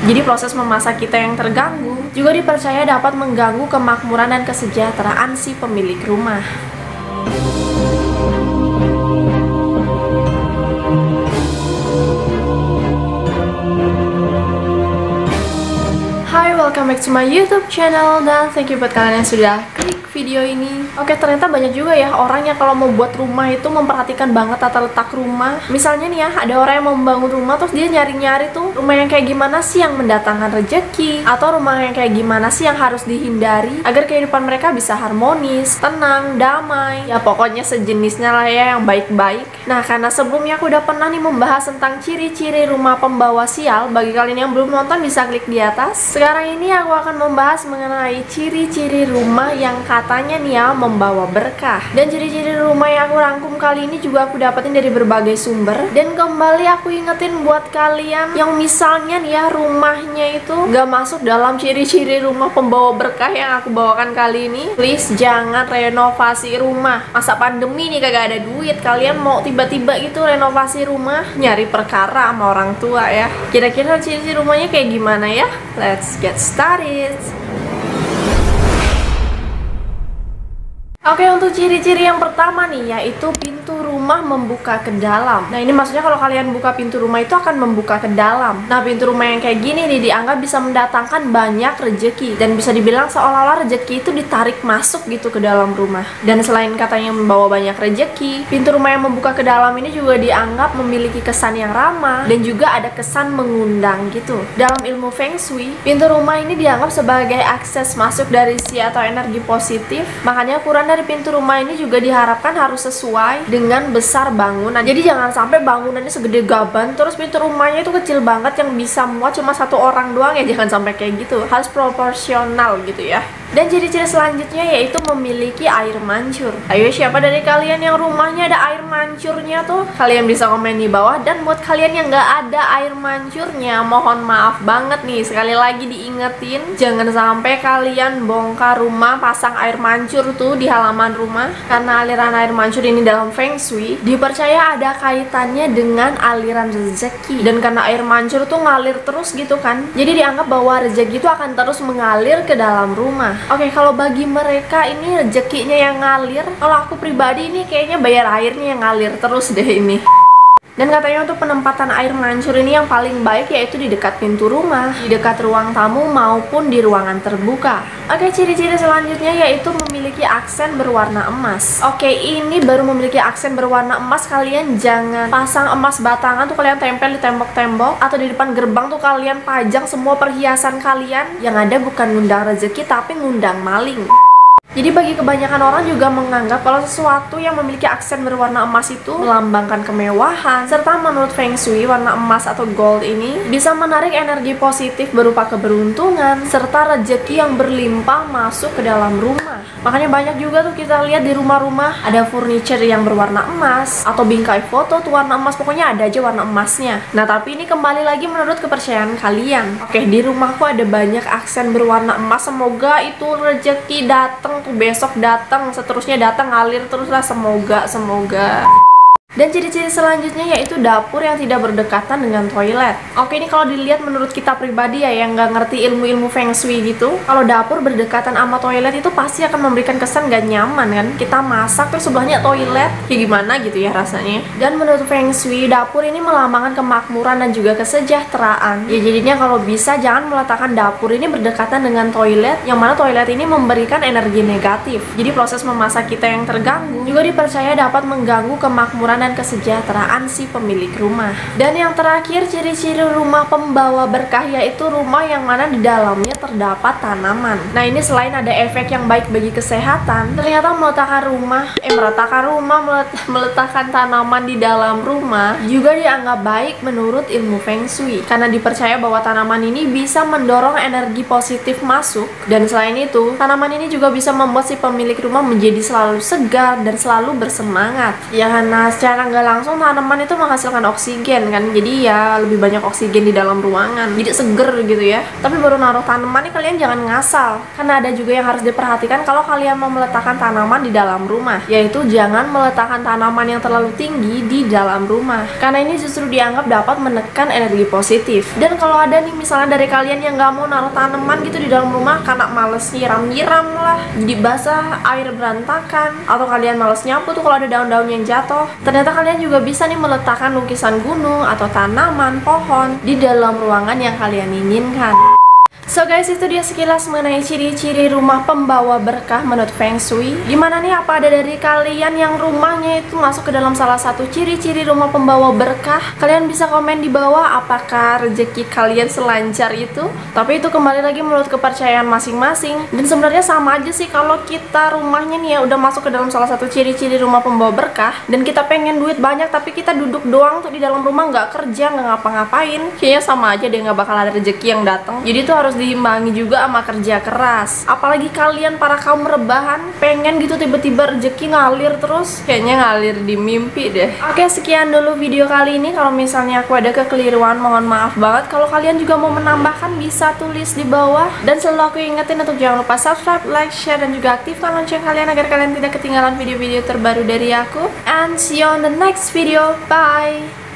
Jadi proses memasak kita yang terganggu juga dipercaya dapat mengganggu kemakmuran dan kesejahteraan si pemilik rumah. Hai, welcome back to my YouTube channel, dan thank you buat kalian yang sudah klik video ini. Oke, ternyata banyak juga ya orang yang kalau mau buat rumah itu memperhatikan banget tata letak rumah. Misalnya nih ya, ada orang yang mau membangun rumah terus dia nyari-nyari tuh rumah yang kayak gimana sih yang mendatangkan rejeki, atau rumah yang kayak gimana sih yang harus dihindari agar kehidupan mereka bisa harmonis, tenang, damai. Ya pokoknya sejenisnya lah ya, yang baik-baik. Nah, karena sebelumnya aku udah pernah nih membahas tentang ciri-ciri rumah pembawa sial. Bagi kalian yang belum nonton bisa klik di atas. Sekarang ini aku akan membahas mengenai ciri-ciri rumah yang katanya nih ya membawa berkah. Dan ciri-ciri rumah yang aku rangkum kali ini juga aku dapetin dari berbagai sumber. Dan kembali aku ingetin buat kalian yang misalnya nih ya rumahnya itu gak masuk dalam ciri-ciri rumah pembawa berkah yang aku bawakan kali ini, please jangan renovasi rumah. Masa pandemi nih kagak ada duit, kalian mau tiba-tiba gitu renovasi rumah, nyari perkara sama orang tua ya. Kira-kira ciri-ciri rumahnya kayak gimana ya? Let's get started. Oke, untuk ciri-ciri yang pertama nih yaitu pintu rumah membuka ke dalam. Nah, ini maksudnya kalau kalian buka pintu rumah itu akan membuka ke dalam. Nah, pintu rumah yang kayak gini nih dianggap bisa mendatangkan banyak rejeki, dan bisa dibilang seolah-olah rejeki itu ditarik masuk gitu ke dalam rumah. Dan selain katanya membawa banyak rejeki, pintu rumah yang membuka ke dalam ini juga dianggap memiliki kesan yang ramah dan juga ada kesan mengundang gitu. Dalam ilmu Feng Shui, pintu rumah ini dianggap sebagai akses masuk dari si atau energi positif. Makanya ukuran dari pintu rumah ini juga diharapkan harus sesuai dengan besar bangunan. Jadi jangan sampai bangunannya segede gaban terus pintu rumahnya itu kecil banget yang bisa muat cuma satu orang doang, ya jangan sampai kayak gitu. Harus proporsional gitu ya. Dan ciri-ciri selanjutnya yaitu memiliki air mancur. Ayo, siapa dari kalian yang rumahnya ada air mancurnya tuh? Kalian bisa komen di bawah. Dan buat kalian yang nggak ada air mancurnya, mohon maaf banget nih, sekali lagi diingetin, jangan sampai kalian bongkar rumah pasang air mancur tuh di halaman rumah. Karena aliran air mancur ini dalam Feng Shui dipercaya ada kaitannya dengan aliran rezeki. Dan karena air mancur tuh ngalir terus gitu kan, jadi dianggap bahwa rezeki itu akan terus mengalir ke dalam rumah. Oke, kalau bagi mereka ini rezekinya yang ngalir, kalau aku pribadi ini kayaknya bayar airnya yang ngalir terus deh ini. Dan katanya untuk penempatan air mancur ini yang paling baik yaitu di dekat pintu rumah, di dekat ruang tamu maupun di ruangan terbuka. Oke, ciri-ciri selanjutnya yaitu memiliki aksen berwarna emas. Oke, ini baru memiliki aksen berwarna emas, kalian jangan pasang emas batangan tuh kalian tempel di tembok-tembok atau di depan gerbang tuh kalian pajang semua perhiasan kalian. Yang ada bukan ngundang rezeki tapi ngundang maling. Jadi bagi kebanyakan orang juga menganggap kalau sesuatu yang memiliki aksen berwarna emas itu melambangkan kemewahan, serta menurut Feng Shui warna emas atau gold ini bisa menarik energi positif berupa keberuntungan serta rezeki yang berlimpah masuk ke dalam rumah. Makanya banyak juga tuh kita lihat di rumah-rumah ada furniture yang berwarna emas atau bingkai foto tuh warna emas, pokoknya ada aja warna emasnya. Nah, tapi ini kembali lagi menurut kepercayaan kalian. Oke, di rumahku ada banyak aksen berwarna emas, semoga itu rezeki datang tuh, besok datang, seterusnya datang, ngalir teruslah, semoga. Dan ciri-ciri selanjutnya yaitu dapur yang tidak berdekatan dengan toilet. Oke, ini kalau dilihat menurut kita pribadi ya yang nggak ngerti ilmu-ilmu Feng Shui gitu, kalau dapur berdekatan sama toilet itu pasti akan memberikan kesan gak nyaman kan. Kita masak terus sebelahnya toilet, kayak gimana gitu ya rasanya. Dan menurut Feng Shui, dapur ini melambangkan kemakmuran dan juga kesejahteraan. Ya jadinya kalau bisa jangan meletakkan dapur ini berdekatan dengan toilet, yang mana toilet ini memberikan energi negatif. Jadi proses memasak kita yang terganggu juga dipercaya dapat mengganggu kemakmuran dan kesejahteraan si pemilik rumah. Dan yang terakhir, ciri-ciri rumah pembawa berkah yaitu rumah yang mana di dalamnya terdapat tanaman. Nah, ini selain ada efek yang baik bagi kesehatan, ternyata meletakkan tanaman di dalam rumah juga dianggap baik menurut ilmu Feng Shui, karena dipercaya bahwa tanaman ini bisa mendorong energi positif masuk. Dan selain itu, tanaman ini juga bisa membuat si pemilik rumah menjadi selalu segar dan selalu bersemangat. Ya, karena secara nggak langsung tanaman itu menghasilkan oksigen kan, jadi ya lebih banyak oksigen di dalam ruangan, jadi seger gitu ya. Tapi baru naruh tanaman nih kalian jangan ngasal, karena ada juga yang harus diperhatikan kalau kalian mau meletakkan tanaman di dalam rumah, yaitu jangan meletakkan tanaman yang terlalu tinggi di dalam rumah, karena ini justru dianggap dapat menekan energi positif. Dan kalau ada nih misalnya dari kalian yang nggak mau naruh tanaman gitu di dalam rumah karena males nyiram-nyiram lah, jadi basah, air berantakan, atau kalian males nyapu tuh kalau ada daun-daun yang jatuh, ternyata kalian juga bisa nih meletakkan lukisan gunung atau tanaman, pohon di dalam ruangan yang kalian inginkan. So guys, itu dia sekilas mengenai ciri-ciri rumah pembawa berkah menurut Feng Shui. Gimana nih, apa ada dari kalian yang rumahnya itu masuk ke dalam salah satu ciri-ciri rumah pembawa berkah? Kalian bisa komen di bawah apakah rezeki kalian selancar itu. Tapi itu kembali lagi menurut kepercayaan masing-masing. Dan sebenarnya sama aja sih kalau kita rumahnya nih ya udah masuk ke dalam salah satu ciri-ciri rumah pembawa berkah, dan kita pengen duit banyak tapi kita duduk doang tuh di dalam rumah, nggak kerja, nggak ngapa-ngapain, kayaknya sama aja deh, nggak bakal ada rezeki yang datang. Jadi itu harus diimbangi juga sama kerja keras. Apalagi kalian para kaum rebahan pengen gitu tiba-tiba rezeki ngalir terus, kayaknya ngalir di mimpi deh. Oke, sekian dulu video kali ini. Kalau misalnya aku ada kekeliruan, mohon maaf banget. Kalau kalian juga mau menambahkan bisa tulis di bawah. Dan selalu aku ingetin untuk jangan lupa subscribe, like, share, dan juga aktifkan lonceng kalian agar kalian tidak ketinggalan video-video terbaru dari aku. And see you on the next video. Bye.